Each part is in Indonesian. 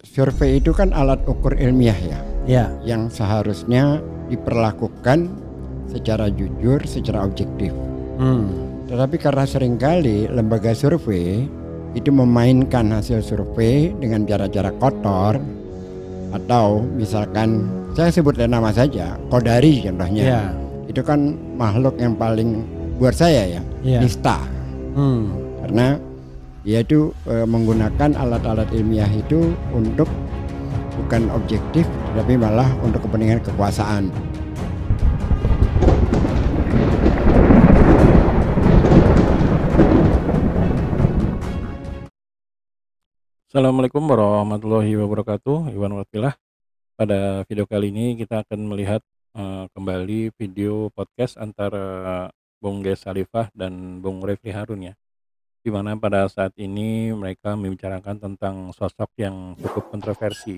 Survei itu kan alat ukur ilmiah ya, Ya. yang seharusnya diperlakukan secara jujur, secara objektif. Tetapi karena seringkali lembaga survei itu memainkan hasil survei dengan cara-cara kotor, atau misalkan saya sebut nama saja, Kodari contohnya. Ya. Itu kan makhluk yang paling buat saya Ya. nista. Karena dia itu menggunakan alat-alat ilmiah itu untuk bukan objektif, tapi malah untuk kepentingan kekuasaan. Assalamualaikum warahmatullahi wabarakatuh. Iwan Wakilah. Pada video kali ini kita akan melihat kembali video podcast antara Bung Ges Khalifah dan Bung Refli Harun ya. Di mana pada saat ini mereka membicarakan tentang sosok yang cukup kontroversi,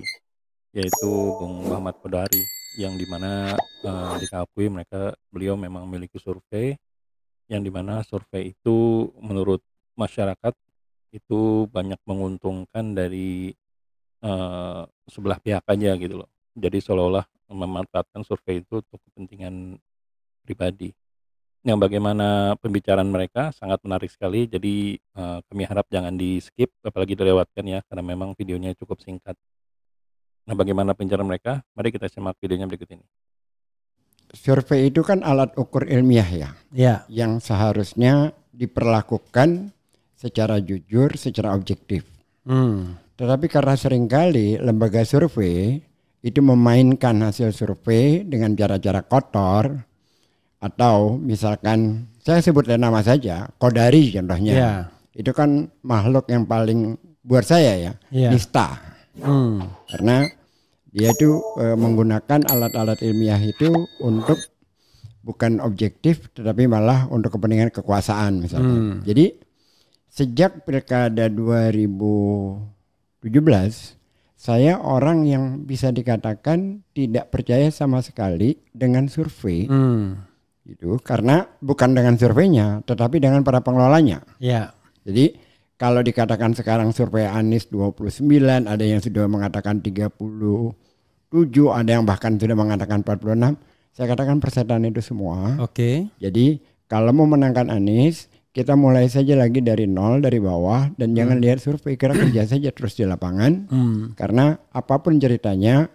yaitu Bung Muhammad Kodari, yang dimana dikakui beliau memang memiliki survei, yang dimana survei itu menurut masyarakat itu banyak menguntungkan dari sebelah pihak aja gitu loh. Jadi seolah-olah memanfaatkan survei itu untuk kepentingan pribadi. Yang bagaimana pembicaraan mereka sangat menarik sekali. Jadi kami harap jangan di skip, apalagi dilewatkan ya, karena memang videonya cukup singkat. Nah, bagaimana pembicaraan mereka? Mari kita simak videonya berikut ini. Survei itu kan alat ukur ilmiah ya, yang seharusnya diperlakukan secara jujur, secara objektif. Tetapi karena seringkali lembaga survei itu memainkan hasil survei dengan cara-cara kotor, atau misalkan saya sebut nama saja, Kodari contohnya. Ya. Itu kan makhluk yang paling buat saya nista. Karena dia itu menggunakan alat-alat ilmiah itu untuk bukan objektif, tetapi malah untuk kepentingan kekuasaan misalnya. Jadi sejak pilkada 2017, saya orang yang bisa dikatakan tidak percaya sama sekali dengan survei. Gitu, karena bukan dengan surveinya, tetapi dengan para pengelolanya. Ya. Jadi kalau dikatakan sekarang survei Anies 29, ada yang sudah mengatakan 37, ada yang bahkan sudah mengatakan 46. Saya katakan persetan itu semua. Oke. Jadi kalau mau menangkan Anies, kita mulai saja lagi dari nol, dari bawah, dan jangan lihat survei, kira kerja saja terus di lapangan. Karena apapun ceritanya,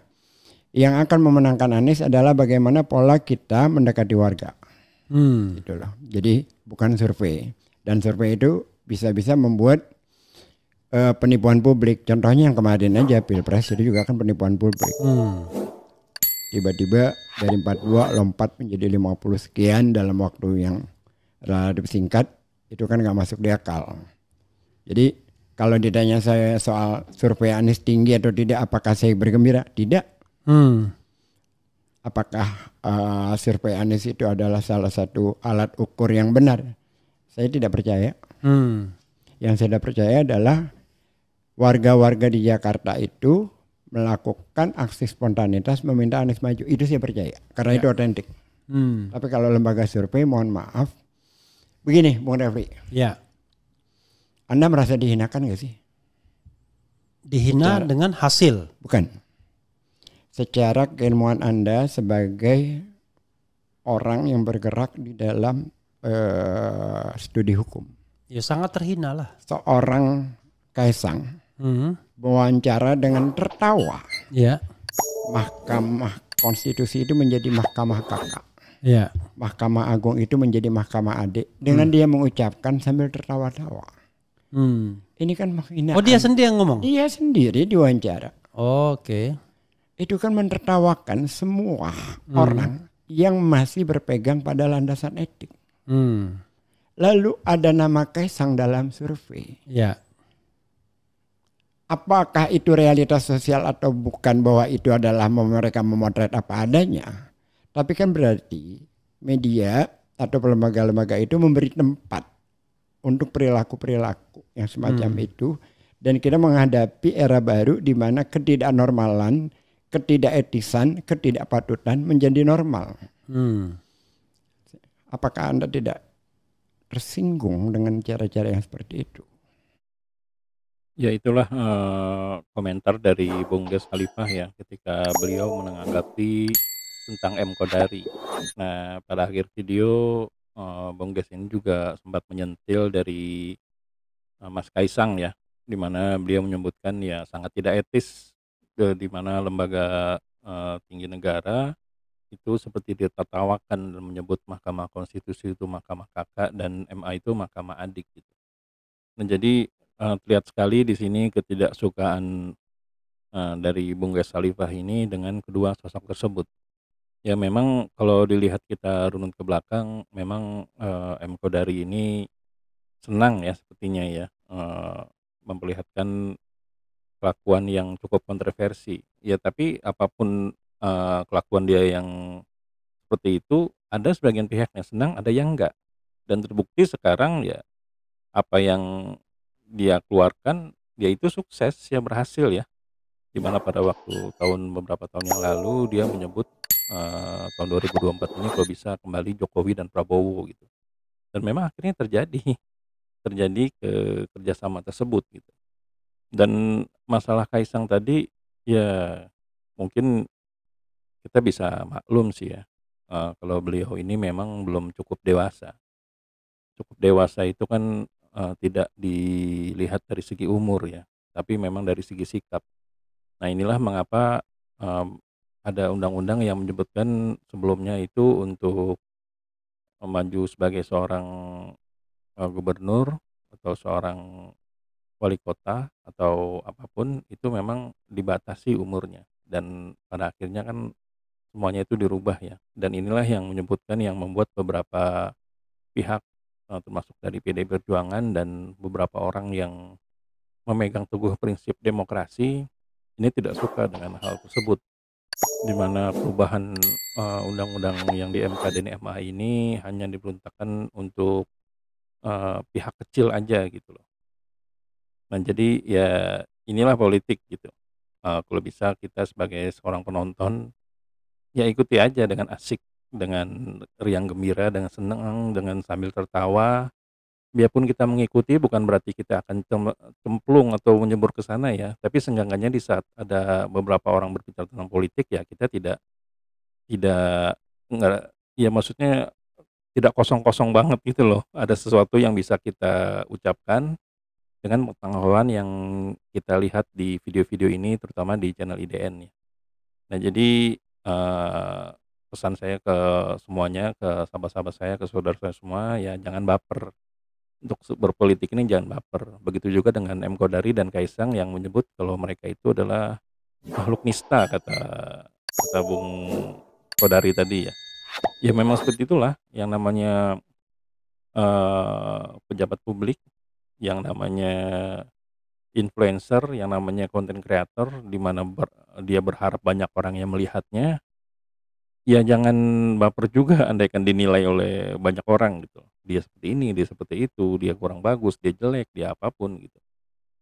yang akan memenangkan Anies adalah bagaimana pola kita mendekati warga. Gitu loh. Jadi bukan survei. Dan survei itu bisa-bisa membuat penipuan publik. Contohnya yang kemarin aja Pilpres itu juga kan penipuan publik. Tiba-tiba dari 42 lompat menjadi 50 sekian dalam waktu yang relatif singkat. Itu kan gak masuk di akal. Jadi kalau ditanya saya soal survei Anies tinggi atau tidak, apakah saya bergembira? Tidak. Apakah survei Anies itu adalah salah satu alat ukur yang benar? Saya tidak percaya. Yang saya tidak percaya adalah warga-warga di Jakarta itu melakukan aksi spontanitas meminta Anies maju. Itu saya percaya, karena itu otentik. Tapi kalau lembaga survei, mohon maaf. Begini, Bung Refli. Ya. Anda merasa dihinakan gak sih? Dihina dengan hasil. Bukan. Secara keilmuan Anda sebagai orang yang bergerak di dalam studi hukum. Ya sangat terhina lah. Seorang Kaisang wawancara dengan tertawa. Ya. Mahkamah Konstitusi itu menjadi mahkamah kakak. Ya. Mahkamah Agung itu menjadi mahkamah adik. Dengan dia mengucapkan sambil tertawa-tawa. Ini kan penghinaan. Oh, dia sendiri yang ngomong? Dia sendiri diwawancara. Oke. Itu kan menertawakan semua orang yang masih berpegang pada landasan etik. Lalu ada nama Kaisang dalam survei. Ya. Apakah itu realitas sosial atau bukan, bahwa itu adalah mereka memotret apa adanya? Tapi kan berarti media atau lembaga-lembaga itu memberi tempat untuk perilaku-perilaku yang semacam itu. Dan kita menghadapi era baru di mana ketidaknormalan, ketidaketisan, ketidakpatutan menjadi normal. Apakah Anda tidak tersinggung dengan cara-cara yang seperti itu? Ya itulah, komentar dari Bung Des Khalifah ya ketika beliau menanggapi tentang M. Kodari. Nah, pada akhir video, Bung Des ini juga sempat menyentil dari, Mas Kaisang ya, di mana beliau menyebutkan ya sangat tidak etis, di mana lembaga, tinggi negara itu seperti ditertawakan dan menyebut Mahkamah Konstitusi itu mahkamah kakak dan MA itu mahkamah adik gitu. Nah jadi, terlihat sekali di sini ketidaksukaan, dari Bung Ges Salifah ini dengan kedua sosok tersebut. Ya memang kalau dilihat kita runut ke belakang memang, M. Kodari ini senang ya sepertinya ya, memperlihatkan kelakuan yang cukup kontroversi. Ya tapi apapun, kelakuan dia yang seperti itu, ada sebagian pihak yang senang, ada yang enggak. Dan terbukti sekarang ya apa yang dia keluarkan, dia itu sukses, ya berhasil ya. Di mana pada waktu beberapa tahun yang lalu dia menyebut, tahun 2024 ini kalau bisa kembali Jokowi dan Prabowo gitu. Dan memang akhirnya terjadi kerjasama tersebut gitu. Dan masalah Kaisang tadi, ya mungkin kita bisa maklum sih ya, kalau beliau ini memang belum cukup dewasa. Cukup dewasa itu kan, tidak dilihat dari segi umur ya, tapi memang dari segi sikap. Nah inilah mengapa, ada undang-undang yang menyebutkan sebelumnya itu untuk maju sebagai seorang, gubernur atau seorang wali kota atau apapun itu memang dibatasi umurnya dan pada akhirnya kan semuanya itu dirubah ya dan inilah yang menyebutkan yang membuat beberapa pihak, termasuk dari PDI Perjuangan dan beberapa orang yang memegang teguh prinsip demokrasi, ini tidak suka dengan hal tersebut. Di mana perubahan, undang-undang yang di MK dan MA ini hanya diperuntukkan untuk, pihak kecil aja gitu loh. Nah jadi ya inilah politik gitu, kalau bisa kita sebagai seorang penonton, ya ikuti aja dengan asik, dengan riang gembira, dengan senang, dengan sambil tertawa. Biarpun kita mengikuti bukan berarti kita akan cemplung atau menyembur ke sana ya, tapi seenggak-enggaknya di saat ada beberapa orang berbicara tentang politik ya kita tidak enggak ya maksudnya tidak kosong-kosong banget gitu loh. Ada sesuatu yang bisa kita ucapkan dengan pengetahuan yang kita lihat di video-video ini terutama di channel IDN ya. Nah jadi, pesan saya ke semuanya, ke sahabat-sahabat saya, ke saudara saya semua ya jangan baper. Untuk berpolitik ini jangan baper. Begitu juga dengan M. Kodari dan Kaisang yang menyebut kalau mereka itu adalah makhluk nista kata Bung Kodari tadi ya. Ya memang seperti itulah yang namanya, pejabat publik, yang namanya influencer, yang namanya content creator di mana dia berharap banyak orang yang melihatnya, ya jangan baper juga andaikan dinilai oleh banyak orang gitu. Dia seperti ini, dia seperti itu, dia kurang bagus, dia jelek, dia apapun gitu.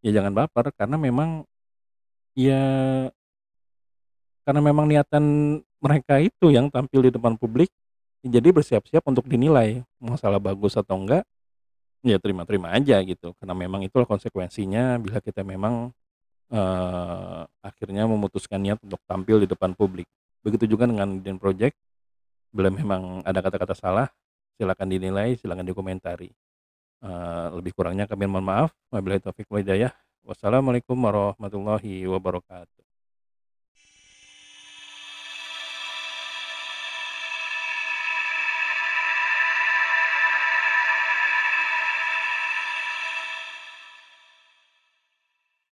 Ya jangan baper ya karena memang niatan mereka itu yang tampil di depan publik, jadi bersiap-siap untuk dinilai, masalah bagus atau enggak, ya terima-terima aja gitu. Karena memang itulah konsekuensinya bila kita memang, akhirnya memutuskan niat untuk tampil di depan publik. Begitu juga dengan Iden Project, bila memang ada kata-kata salah, silakan dinilai, silakan dikomentari. Lebih kurangnya kami mohon maaf. Wabillahi taufiq wal hidayah. Wassalamualaikum warahmatullahi wabarakatuh.